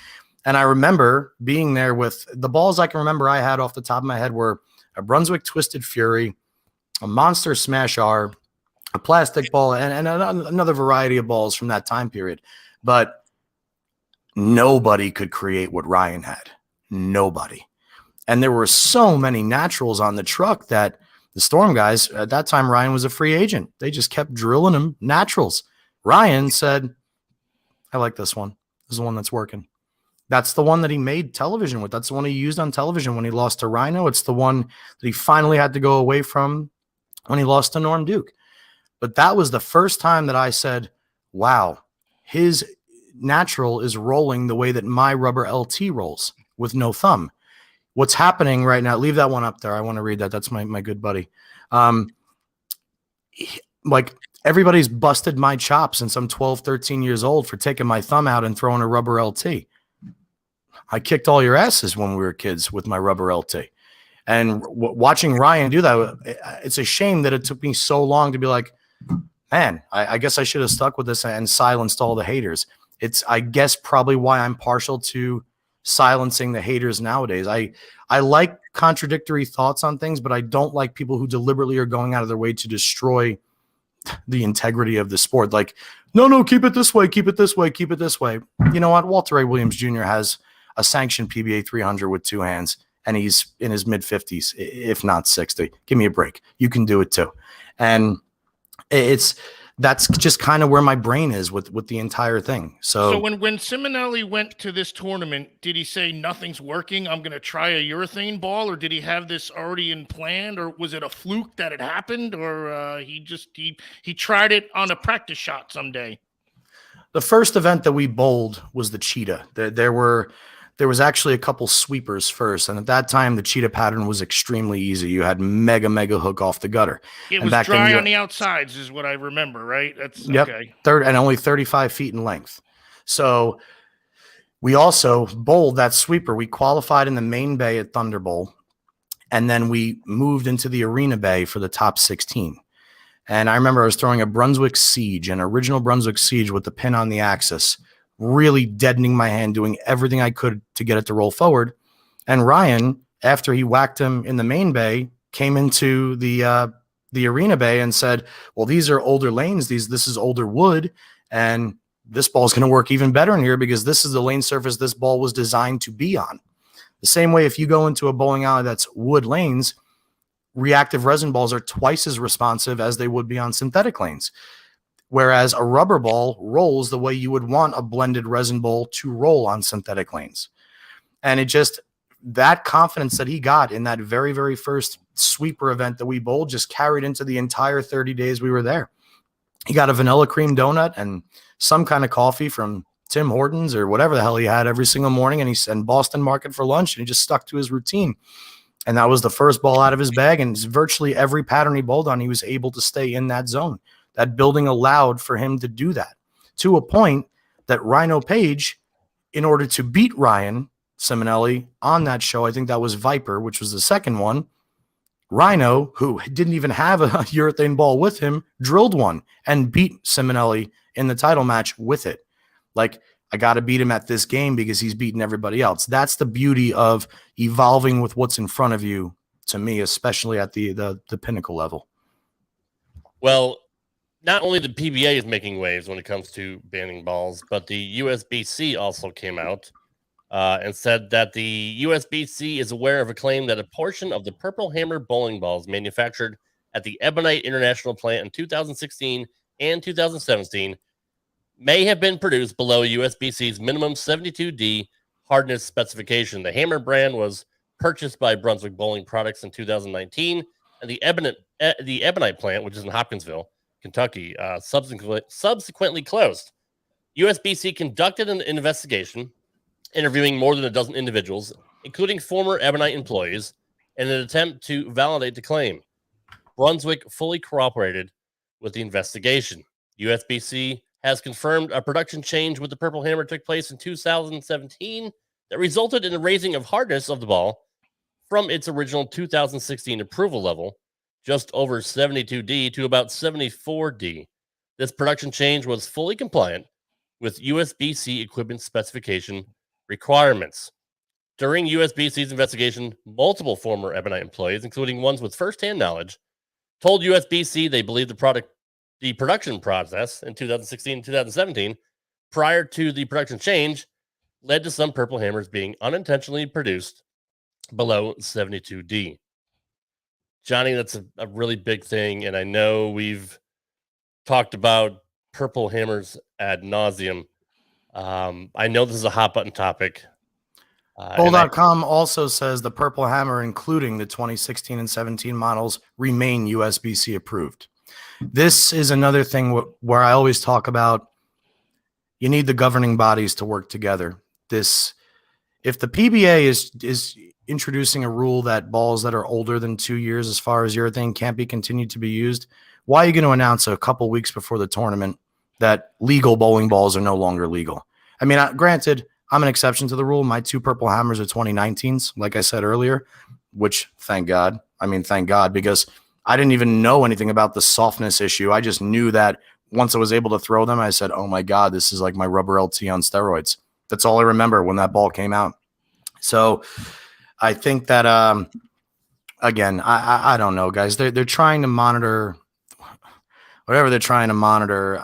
And I remember being there with the balls I can remember I had off the top of my head were a Brunswick Twisted Fury, a Monster Smash R, a plastic ball, and another variety of balls from that time period. But nobody could create what Ryan had. Nobody. And there were so many naturals on the truck that the Storm guys, at that time, Ryan was a free agent. They just kept drilling him naturals. Ryan said, I like this one. This is the one that's working. That's the one that he made television with. That's the one he used on television when he lost to Rhino. It's the one that he finally had to go away from when he lost to Norm Duke. But that was the first time that I said, wow, his natural is rolling the way that my rubber LT rolls with no thumb. What's happening right now, leave that one up there. I want to read that. That's my good buddy. Like everybody's busted my chops since I'm 12, 13 years old for taking my thumb out and throwing a rubber LT. I kicked all your asses when we were kids with my rubber LT. And watching Ryan do that, it's a shame that it took me so long to be like, man, I guess I should have stuck with this and silenced all the haters. It's, I guess, probably why I'm partial to silencing the haters nowadays. I like contradictory thoughts on things, but I don't like people who deliberately are going out of their way to destroy the integrity of the sport. Like, no, keep it this way, keep it this way, keep it this way. You know what? Walter A. Williams Jr. has a sanctioned PBA 300 with 2 hands, and he's in his mid-50s, if not 60. Give me a break. You can do it too. And that's just kind of where my brain is with the entire thing. So when Simonelli went to this tournament, did he say nothing's working, I'm going to try a urethane ball, or did he have this already in plan, or was it a fluke that it happened, or he tried it on a practice shot someday? The first event that we bowled was the cheetah. There was actually a couple sweepers first, and at that time, the cheetah pattern was extremely easy. You had mega hook off the gutter. It was dry on the outsides is what I remember, right? That's yep, okay. And only 35 feet in length. So We also bowled that sweeper. We qualified in the main bay at Thunder Bowl, and then we moved into the arena bay for the top 16. And I remember I was throwing a Brunswick Siege, an original Brunswick Siege with the pin on the axis, really deadening my hand, doing everything I could to get it to roll forward. And Ryan, after he whacked him in the main bay, came into the arena bay and said, well, these are older lanes. This is older wood, and this ball is going to work even better in here because this is the lane surface this ball was designed to be on. The same way, if you go into a bowling alley that's wood lanes, reactive resin balls are twice as responsive as they would be on synthetic lanes. Whereas a rubber ball rolls the way you would want a blended resin bowl to roll on synthetic lanes. And it just, that confidence that he got in that very, very first sweeper event that we bowled just carried into the entire 30 days we were there. He got a vanilla cream donut and some kind of coffee from Tim Hortons or whatever the hell he had every single morning, and he sent Boston Market for lunch, and he just stuck to his routine. And that was the first ball out of his bag, and virtually every pattern he bowled on, he was able to stay in that zone. That building allowed for him to do that, to a point that Rhino Page, in order to beat Ryan Simonelli on that show, I think that was Viper, which was the second one, Rhino, who didn't even have a urethane ball with him, drilled one and beat Simonelli in the title match with it. Like, I got to beat him at this game because he's beaten everybody else. That's the beauty of evolving with what's in front of you, to me, especially at the pinnacle level. Well, not only the PBA is making waves when it comes to banning balls, but the USBC also came out and said that the USBC is aware of a claim that a portion of the Purple Hammer bowling balls manufactured at the Ebonite International plant in 2016 and 2017 may have been produced below USBC's minimum 72D hardness specification. The Hammer brand was purchased by Brunswick Bowling Products in 2019, and the Ebonite plant, which is in Hopkinsville, Kentucky, subsequently closed. USBC conducted an investigation, interviewing more than a dozen individuals, including former Ebonite employees, in an attempt to validate the claim. Brunswick fully cooperated with the investigation. USBC has confirmed a production change with the Purple Hammer took place in 2017 that resulted in a raising of hardness of the ball from its original 2016 approval level, just over 72D, to about 74D. This production change was fully compliant with USBC equipment specification requirements. During USBC's investigation, multiple former Ebonite employees, including ones with firsthand knowledge, told USBC they believed the production process in 2016 and 2017, prior to the production change, led to some Purple Hammers being unintentionally produced below 72D. Johnny, that's a really big thing, and I know we've talked about Purple Hammers ad nauseum. I know this is a hot button topic. Bowl.com also says the Purple Hammer, including the 2016 and 17 models, remain USBC approved. This is another thing where I always talk about you need the governing bodies to work together. If the PBA is introducing a rule that balls that are older than 2 years as far as urethane can't be continued to be used, why are you going to announce a couple weeks before the tournament that legal bowling balls are no longer legal? I mean, granted, I'm an exception to the rule. My 2 Purple Hammers are 2019s, like I said earlier, which thank God. I mean, thank God, because I didn't even know anything about the softness issue. I just knew that once I was able to throw them, I said, oh my God, this is like my rubber LT on steroids. That's all I remember when that ball came out. So I think that, again, I don't know, guys. They're trying to monitor whatever they're trying to monitor.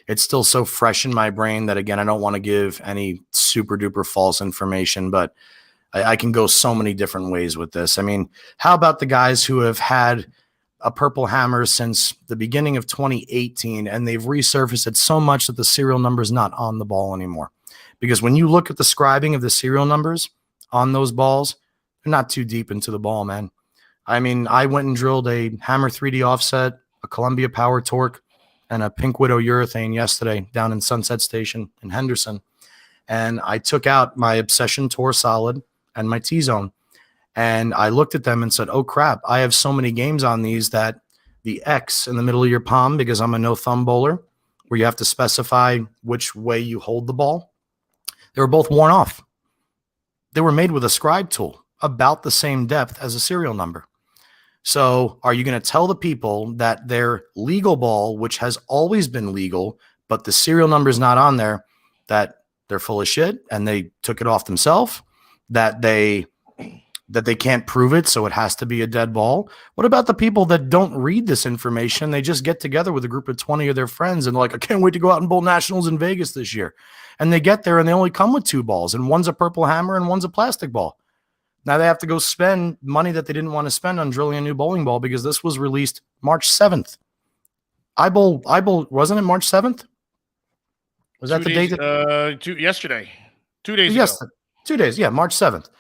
It's still so fresh in my brain that, again, I don't want to give any super duper false information, but I can go so many different ways with this. I mean, how about the guys who have had a Purple Hammer since the beginning of 2018, and they've resurfaced it so much that the serial number is not on the ball anymore? Because when you look at the scribing of the serial numbers on those balls, they're not too deep into the ball, man. I mean, I went and drilled a Hammer 3D offset, a Columbia Power Torque, and a Pink Widow urethane yesterday down in Sunset Station in Henderson. And I took out my Obsession Tour Solid and my T-Zone. And I looked at them and said, oh, crap, I have so many games on these that the X in the middle of your palm, because I'm a no-thumb bowler, where you have to specify which way you hold the ball, They were both worn off. They were made with a scribe tool about the same depth as a serial number. So are you going to tell the people that their legal ball, which has always been legal, but the serial number is not on there, that they're full of shit and they took it off themselves, that they can't prove it, so it has to be a dead ball? What about the people that don't read this information? They just get together with a group of 20 of their friends and like, I can't wait to go out and bowl nationals in Vegas this year. And they get there and they only come with 2 balls, and one's a purple hammer and one's a plastic ball. Now they have to go spend money that they didn't want to spend on drilling a new bowling ball because this was released March 7th. I bowl, wasn't it March 7th? Was that the date? Yesterday. 2 days ago. 2 days. Yeah, March 7th.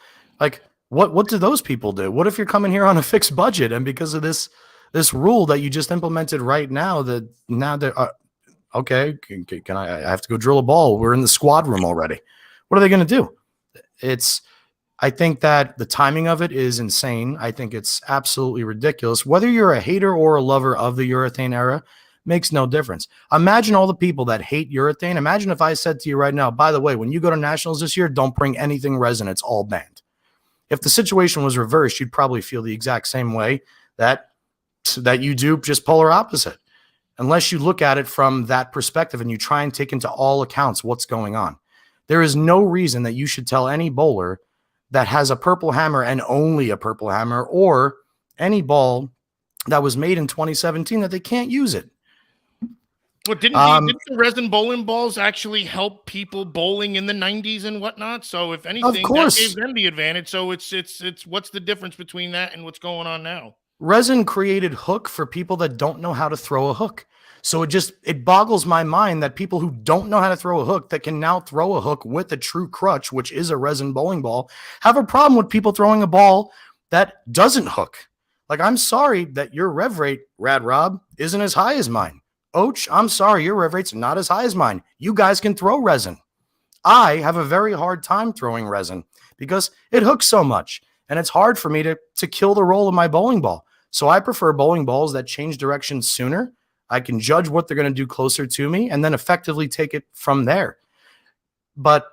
Like, what do those people do? What if you're coming here on a fixed budget and because of this rule that you just implemented right now, that now they're okay, can I have to go drill a ball? We're in the squad room already. What are they going to do? I think that the timing of it is insane. I think it's absolutely ridiculous. Whether you're a hater or a lover of the urethane era makes no difference. Imagine all the people that hate urethane. Imagine if I said to you right now, by the way, when you go to nationals this year, don't bring anything resin. It's all banned. If the situation was reversed, you'd probably feel the exact same way that you do, just polar opposite. Unless you look at it from that perspective and you try and take into all accounts what's going on. There is no reason that you should tell any bowler that has a purple hammer and only a purple hammer, or any ball that was made in 2017, that they can't use it. Well, didn't the resin bowling balls actually help people bowling in the 90s and whatnot? So if anything, of course, that gave them the advantage. So it's what's the difference between that and what's going on now? Resin created hook for people that don't know how to throw a hook. So it boggles my mind that people who don't know how to throw a hook, that can now throw a hook with a true crutch, which is a resin bowling ball, have a problem with people throwing a ball that doesn't hook. Like, I'm sorry that your rev rate, Rad Rob, isn't as high as mine. Och, I'm sorry, your rev rate's not as high as mine. You guys can throw resin. I have a very hard time throwing resin because it hooks so much, and it's hard for me to kill the roll of my bowling ball. So I prefer bowling balls that change direction sooner. I can judge what they're going to do closer to me and then effectively take it from there. But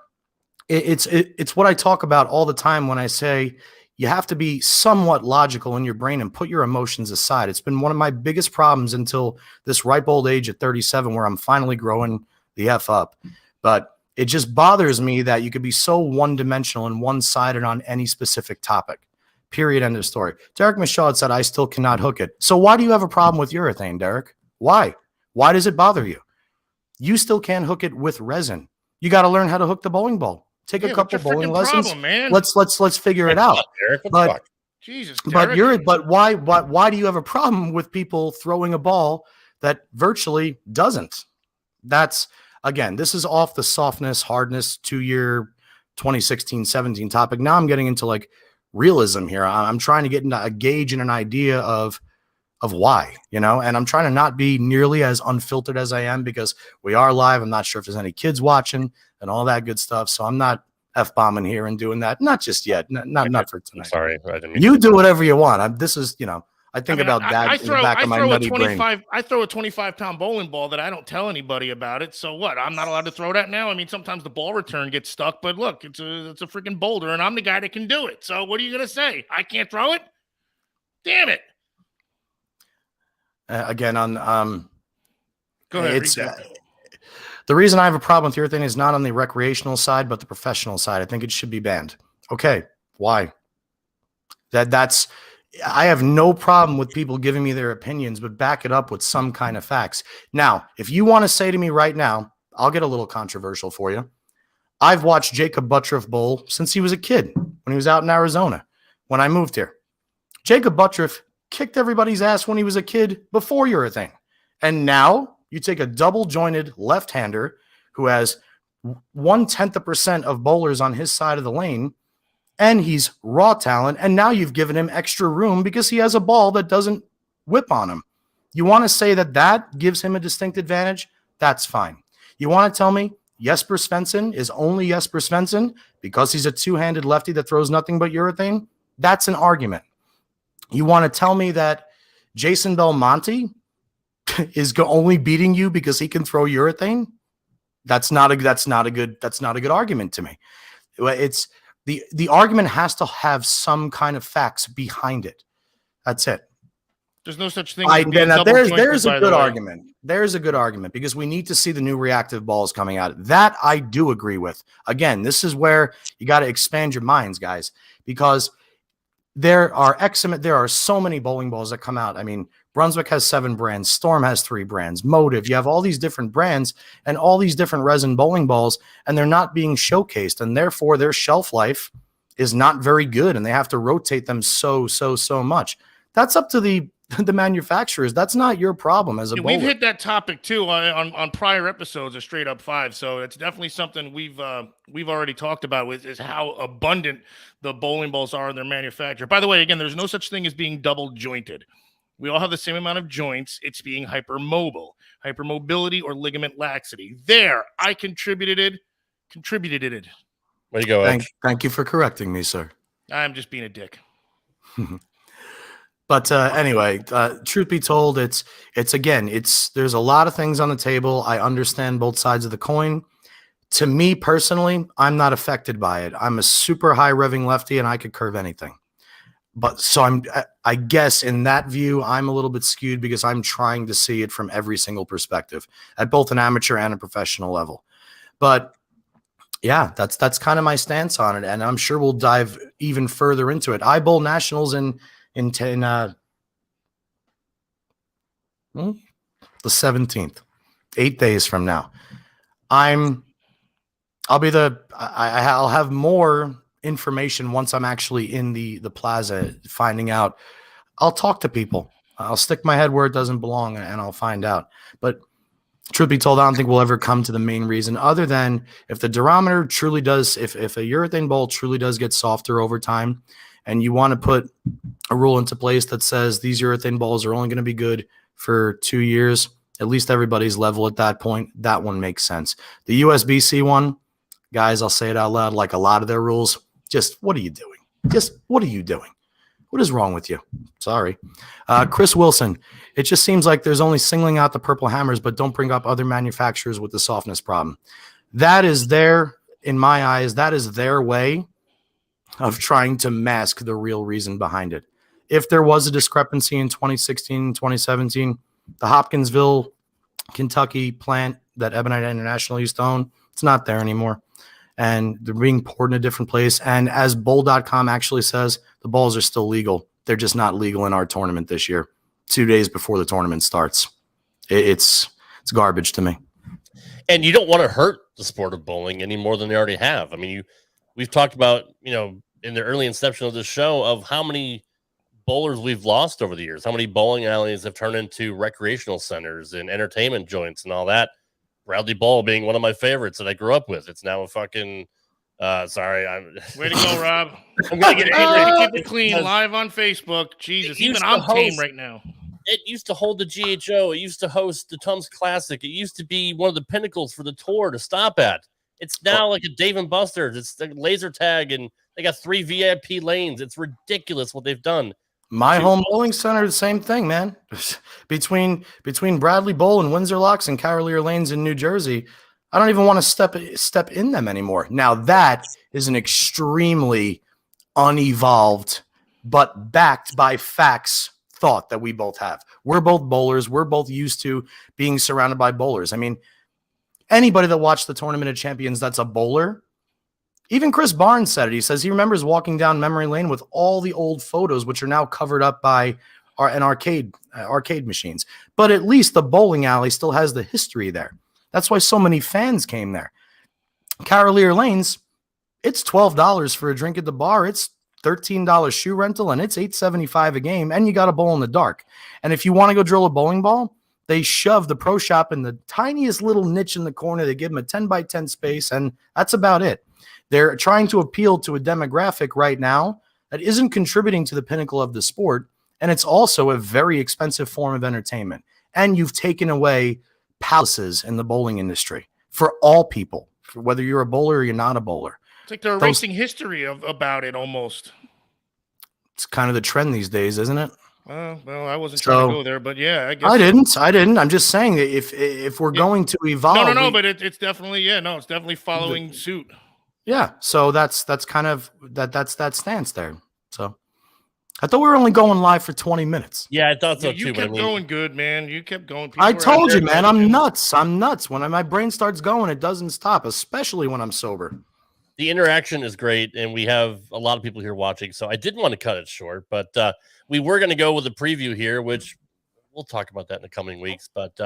it's what I talk about all the time when I say you have to be somewhat logical in your brain and put your emotions aside. It's been one of my biggest problems until this ripe old age at 37, where I'm finally growing the F up. But it just bothers me that you could be so one-dimensional and one-sided on any specific topic. Period. End of story. Derek Michaud said, I still cannot hook it. So why do you have a problem with urethane, Derek? Why? Why does it bother you? You still can't hook it with resin. You got to learn how to hook the bowling ball. Take a couple bowling lessons. Problem, man? Let's figure it out. Derek, but Jesus, Derek. but why do you have a problem with people throwing a ball that virtually doesn't? That's, again, this is off the softness, hardness 2-year 2016-17 topic. Now I'm getting into like realism here. I'm trying to get into a gauge and an idea of why, and I'm trying to not be nearly as unfiltered as I am, because we are live. I'm not sure if there's any kids watching and all that good stuff. So I'm not F-bombing here and doing that. Not just yet. Not for tonight. Sorry. You do whatever you want. I think about that in the back of my nutty brain. I throw a 25-pound bowling ball that I don't tell anybody about it. So what? I'm not allowed to throw that now? I mean, sometimes the ball return gets stuck, but look, it's a freaking boulder, and I'm the guy that can do it. So what are you going to say? I can't throw it? Damn it. Again, on go ahead. The reason I have a problem with urethane is not on the recreational side, but the professional side. I think it should be banned. Okay, why? I have no problem with people giving me their opinions, but back it up with some kind of facts. Now, if you want to say to me right now, I'll get a little controversial for you. I've watched Jacob Buttriff bowl since he was a kid, when he was out in Arizona, when I moved here. Jacob Buttriff kicked everybody's ass when he was a kid before urethane. And now you take a double-jointed left-hander who has 0.1% of bowlers on his side of the lane, and he's raw talent, and now you've given him extra room because he has a ball that doesn't whip on him. You want to say that gives him a distinct advantage? That's fine. You want to tell me Jesper Svensson is only Jesper Svensson because he's a two-handed lefty that throws nothing but urethane? That's an argument. You want to tell me that Jason Belmonte is only beating you because he can throw urethane? That's not a good argument to me. It's the argument has to have some kind of facts behind it. That's it. There's no such thing as being there's a good argument. There's a good argument because we need to see the new reactive balls coming out. That I do agree with. Again, this is where you got to expand your minds, guys, because there are so many bowling balls that come out. I mean, Brunswick has 7 brands, Storm has 3 brands, Motive. You have all these different brands and all these different resin bowling balls, and they're not being showcased, and therefore their shelf life is not very good, and they have to rotate them so much. That's up to the manufacturers. That's not your problem as a bowler. We've hit that topic too on prior episodes of Straight Up 5, so it's definitely something we've already talked about with is how abundant the bowling balls are in their manufacture. By the way, again, there's no such thing as being double jointed. We all have the same amount of joints. It's being hypermobile, hypermobility, or ligament laxity. There, I contributed it. Way to go, Edge. Thank you for correcting me, sir. I'm just being a dick. But anyway, truth be told, there's a lot of things on the table. I understand both sides of the coin. To me personally, I'm not affected by it. I'm a super high revving lefty and I could curve anything. But so I guess in that view, I'm a little bit skewed because I'm trying to see it from every single perspective at both an amateur and a professional level. But yeah, that's kind of my stance on it. And I'm sure we'll dive even further into it. I bowl nationals in the 17th, 8 days from now. I'll have more information once I'm actually in the plaza finding out. I'll talk to people. I'll stick my head where it doesn't belong and I'll find out. But truth be told, I don't think we'll ever come to the main reason other than if the durometer truly does, if a urethane bowl truly does get softer over time, and you want to put a rule into place that says these urethane balls are only going to be good for 2 years, at least everybody's level at that point, that one makes sense. The USB-C one, guys, I'll say it out loud, like a lot of their rules, just what are you doing? Just what are you doing? What is wrong with you? Sorry. Chris Wilson, it just seems like there's only singling out the purple hammers, but don't bring up other manufacturers with the softness problem. That is in my eyes, that is their way of trying to mask the real reason behind it. If there was a discrepancy in 2016, 2017, the Hopkinsville, Kentucky plant that Ebonite International used to own, it's not there anymore. And they're being poured in a different place. And as bowl.com actually says, the balls are still legal. They're just not legal in our tournament this year, 2 days before the tournament starts. It's garbage to me. And you don't want to hurt the sport of bowling any more than they already have. I mean, we've talked about, in the early inception of this show of how many bowlers we've lost over the years, how many bowling alleys have turned into recreational centers and entertainment joints and all that. Bradley Bowl being one of my favorites that I grew up with. It's now a fucking sorry. Way to go, Rob. I'm gonna get to keep it clean live on Facebook. Jesus, even I'm tame right now. It used to hold the GHO. It used to host the Tums Classic. It used to be one of the pinnacles for the tour to stop at. It's now like a Dave and Buster's. It's the laser tag, and they got 3 VIP lanes. It's ridiculous what they've done. My home bowling center, the same thing, man. Between Bradley Bowl and Windsor Locks and Cavalier Lanes in New Jersey, I don't even want to step in them anymore. Now that is an extremely unevolved but backed by facts thought that we both have. We're both bowlers. We're both used to being surrounded by bowlers. I mean, anybody that watched the Tournament of Champions that's a bowler, even Chris Barnes said it. He says he remembers walking down memory lane with all the old photos, which are now covered up by an arcade machines. But at least the bowling alley still has the history there. That's why so many fans came there. Cavalier Lanes, it's $12 for a drink at the bar. It's $13 shoe rental, and it's $8.75 a game, and you got a bowl in the dark. And if you want to go drill a bowling ball, they shove the pro shop in the tiniest little niche in the corner. They give them a 10 by 10 space, and that's about it. They're trying to appeal to a demographic right now that isn't contributing to the pinnacle of the sport, and it's also a very expensive form of entertainment. And you've taken away palaces in the bowling industry for all people, whether you're a bowler or you're not a bowler. It's like they're erasing history about it almost. It's kind of the trend these days, isn't it? Well, I wasn't trying to go there, but yeah, I guess I didn't. I'm just saying that if we're going to evolve, but it's definitely it's definitely following suit. Yeah, so that's kind of that stance there. So I thought we were only going live for 20 minutes. Yeah, I thought so too. You kept going good, man. You kept going. I told you, man. I'm nuts. When my brain starts going, it doesn't stop, especially when I'm sober. The interaction is great, and we have a lot of people here watching, so I didn't want to cut it short, but we were going to go with a preview here, which we'll talk about that in the coming weeks. But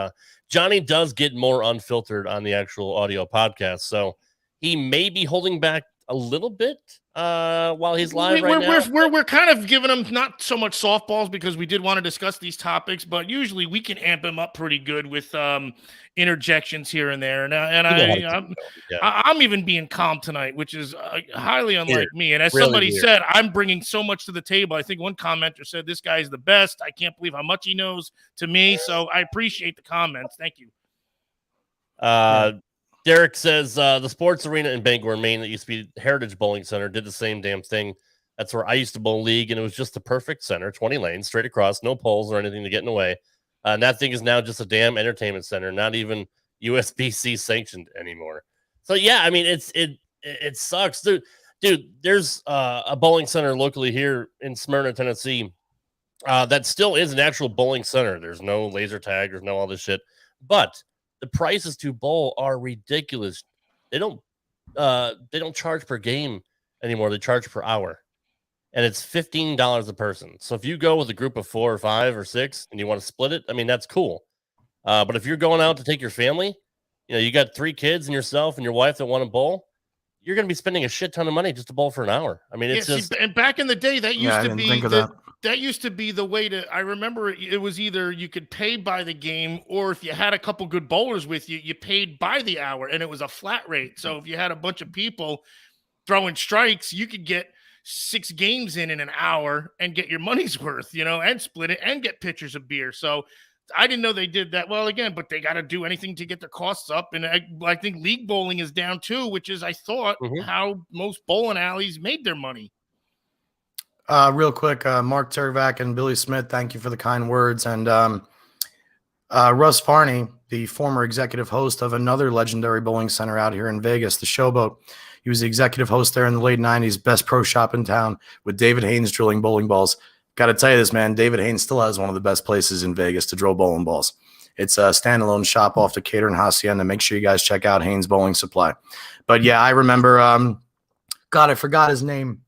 Johnny does get more unfiltered on the actual audio podcast, so he may be holding back a little bit while he's live now. We're kind of giving him not so much softballs because we did want to discuss these topics, but usually we can amp him up pretty good with interjections here and there. I'm even being calm tonight, which is highly unlike me. And as somebody said, I'm bringing so much to the table. I think one commenter said, this guy's the best. I can't believe how much he knows to me. So I appreciate the comments. Thank you. Derek says the sports arena in Bangor, Maine, that used to be Heritage Bowling Center, did the same damn thing. That's where I used to bowl league, and it was just the perfect center, 20 lanes, straight across, no poles or anything to get in the way. And that thing is now just a damn entertainment center, not even USBC sanctioned anymore. So yeah, I mean it sucks, dude. There's a bowling center locally here in Smyrna, Tennessee, that still is an actual bowling center. There's no laser tag, there's no all this shit, but the prices to bowl are ridiculous. They don't charge per game anymore. They charge per hour, and it's $15 a person. So if you go with a group of 4 or 5 or 6 and you want to split it, I mean, that's cool. But if you're going out to take your family, you got 3 kids and yourself and your wife that want to bowl, you're going to be spending a shit ton of money just to bowl for an hour. I mean, it's just. And back in the day, that used to be the way to. I remember it was either you could pay by the game, or if you had a couple good bowlers with you, you paid by the hour, and it was a flat rate. So if you had a bunch of people throwing strikes, you could get 6 games in an hour and get your money's worth, and split it and get pitchers of beer. So I didn't know they did that well again, but they got to do anything to get their costs up. And I think league bowling is down too, which is, I thought, how most bowling alleys made their money. Real quick, Mark Turvac and Billy Smith, thank you for the kind words. And Russ Farney, the former executive host of another legendary bowling center out here in Vegas, the Showboat. He was the executive host there in the late 90s, best pro shop in town, with David Haynes drilling bowling balls. Got to tell you this, man, David Haynes still has one of the best places in Vegas to drill bowling balls. It's a standalone shop off the Cater and Hacienda. Make sure you guys check out Haynes Bowling Supply. But yeah, I remember, God, I forgot his name.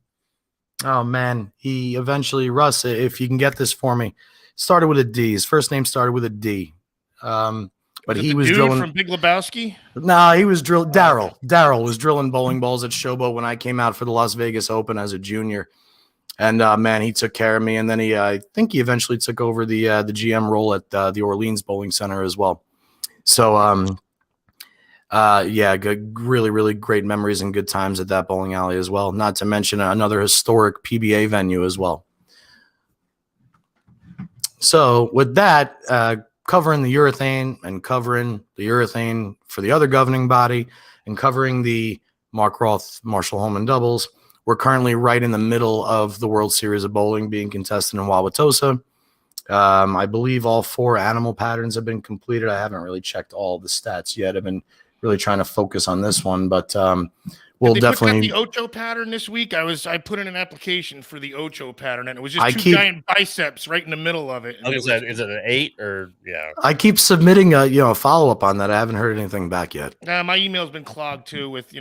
Oh, man. He eventually, Russ, if you can get this for me, started with a D. His first name started with a D. But he was drilling from Big Lebowski. Nah, he was drilling. Daryl was drilling bowling balls at Showboat when I came out for the Las Vegas Open as a junior. And man, he took care of me. And then I think he eventually took over the GM role at the Orleans Bowling Center as well. So yeah, good, really, really great memories and good times at that bowling alley as well. Not to mention another historic PBA venue as well. So with that, covering the urethane and covering the urethane for the other governing body and covering the Mark Roth Marshall Holman doubles, we're currently right in the middle of the World Series of Bowling being contested in Wauwatosa. I believe all 4 animal patterns have been completed. I haven't really checked all the stats yet. I've been really trying to focus on this one, but we'll definitely. The Ocho pattern this week. I put in an application for the Ocho pattern, and it was just 2 giant biceps right in the middle of it. Is it an 8 or yeah? I keep submitting a follow up on that. I haven't heard anything back yet. My email's been clogged too with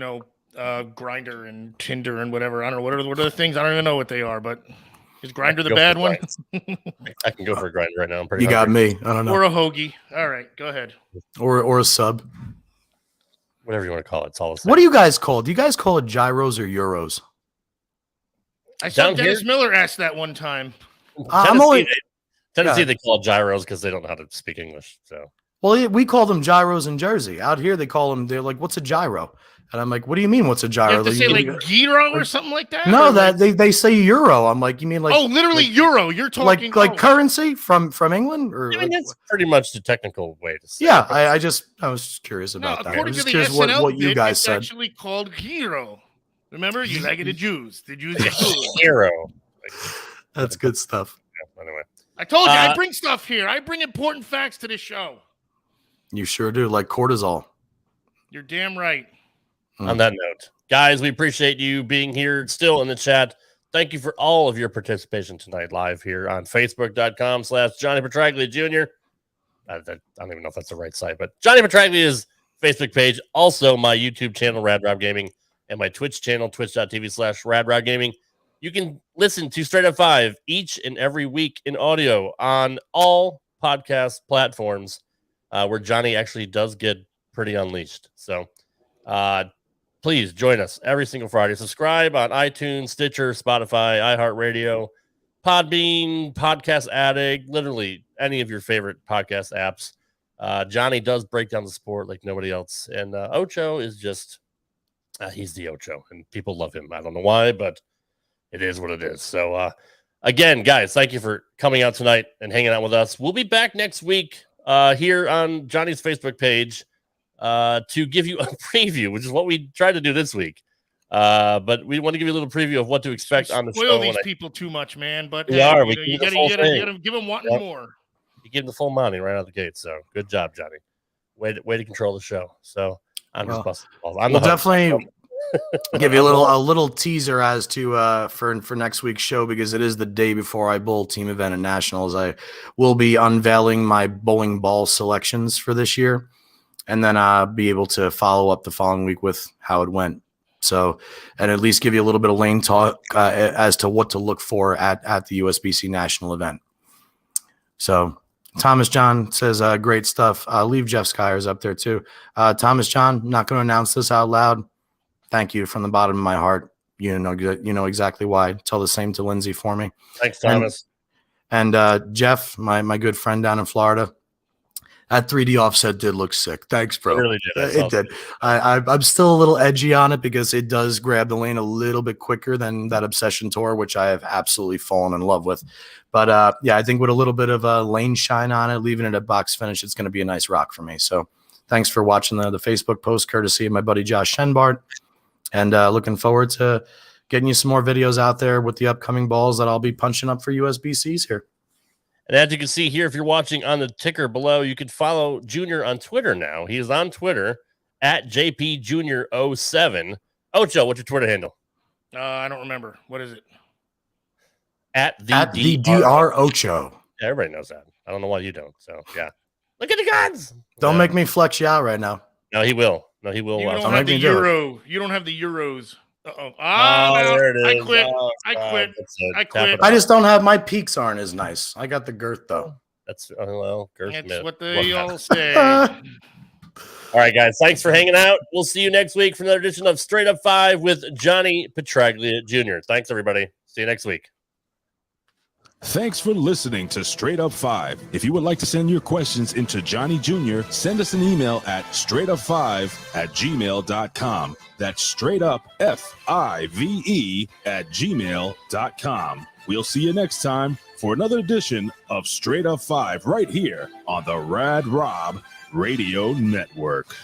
Grindr and Tinder and whatever. I don't know what are the things. I don't even know what they are, but is Grindr the bad one? I can go for a Grindr right now. I'm pretty. You got me. I don't know. Or a hoagie. All right, go ahead. Or a sub. Whatever you want to call it. It's all the same. What do you guys call it? Do you guys call it gyros or euros? I saw Dennis Miller ask that one time. Tennessee, they call it gyros because they don't know how to speak English. So, well, we call them gyros in Jersey. Out here, they call them. They're like, "What's a gyro?" And I'm like, "What do you mean? What's a gyro?" You have to say like gyro or something like that. No, they say euro. I'm like, you mean like? Oh, literally euro. You're talking like currency from England, or I mean that's pretty much the technical way to say. Yeah, I was just curious about that. I was just curious what you guys said. It's actually called gyro. Remember, you like it, the Jews. The Jews gyro. That's good stuff. Yeah, anyway. I told you, I bring stuff here. I bring important facts to this show. You sure do, like cortisol. You're damn right. On that note, guys, we appreciate you being here still in the chat. Thank you for all of your participation tonight live here on Facebook.com/Johnny Petraglia Jr. I don't even know if that's the right site, but Johnny Petraglia's Facebook page, also my YouTube channel, Rad Rob Gaming, and my Twitch channel, twitch.tv/Rad Rob Gaming. You can listen to Straight Up 5 each and every week in audio on all podcast platforms where Johnny actually does get pretty unleashed. So please join us every single Friday. Subscribe on iTunes, Stitcher, Spotify, iHeartRadio, Podbean, Podcast Addict, literally any of your favorite podcast apps. Johnny does break down the sport like nobody else. And Ocho is just, he's the Ocho, and people love him. I don't know why, but it is what it is. So, again, guys, thank you for coming out tonight and hanging out with us. We'll be back next week here on Johnny's Facebook page to give you a preview, which is what we tried to do this week. But we want to give you a little preview of what to expect on the show. Spoil these people too much, man. But you gotta give them wanting more. You give them the full money right out the gate. So good job, Johnny. Way to control the show. So I'm just busting balls. We'll definitely give you a little teaser as to for next week's show, because it is the day before I bowl team event at Nationals. I will be unveiling my bowling ball selections for this year, and then I'll be able to follow up the following week with how it went. So, and at least give you a little bit of lane talk as to what to look for at the USBC national event. So Thomas John says, great stuff. Leave Jeff Skyers up there too. Thomas John, not going to announce this out loud. Thank you from the bottom of my heart. You know exactly why. Tell the same to Lindsay for me. Thanks, Thomas. And Jeff, my good friend down in Florida, that 3D offset did look sick. Thanks, bro. It really did. It did. I'm still a little edgy on it because it does grab the lane a little bit quicker than that Obsession Tour, which I have absolutely fallen in love with. But yeah, I think with a little bit of a lane shine on it, leaving it at box finish, it's going to be a nice rock for me. So thanks for watching the Facebook post, courtesy of my buddy Josh Shenbart. And looking forward to getting you some more videos out there with the upcoming balls that I'll be punching up for USBCs here. And as you can see here, if you're watching on the ticker below, you can follow Junior on Twitter now. He is on Twitter at JPJunior07. Ocho, what's your Twitter handle? I don't remember. What is it? At the DR Ocho. Yeah, everybody knows that. I don't know why you don't. So, yeah. Look at the guns. Don't make me flex you out right now. No, he will. No, he will. You don't have the Euro. You don't have the Euros. Uh-oh. There it is. I quit. Oh, I quit. I just don't have, my peaks aren't as nice. I got the girth though. That's girth. That's what they all say. All right, guys. Thanks for hanging out. We'll see you next week for another edition of Straight Up 5 with Johnny Petraglia Jr. Thanks, everybody. See you next week. Thanks for listening to Straight Up 5. If you would like to send your questions into Johnny Jr., send us an email at straightup5@gmail.com. That's straight up FIVE@gmail.com. We'll see you next time for another edition of Straight Up 5 right here on the Rad Rob Radio Network.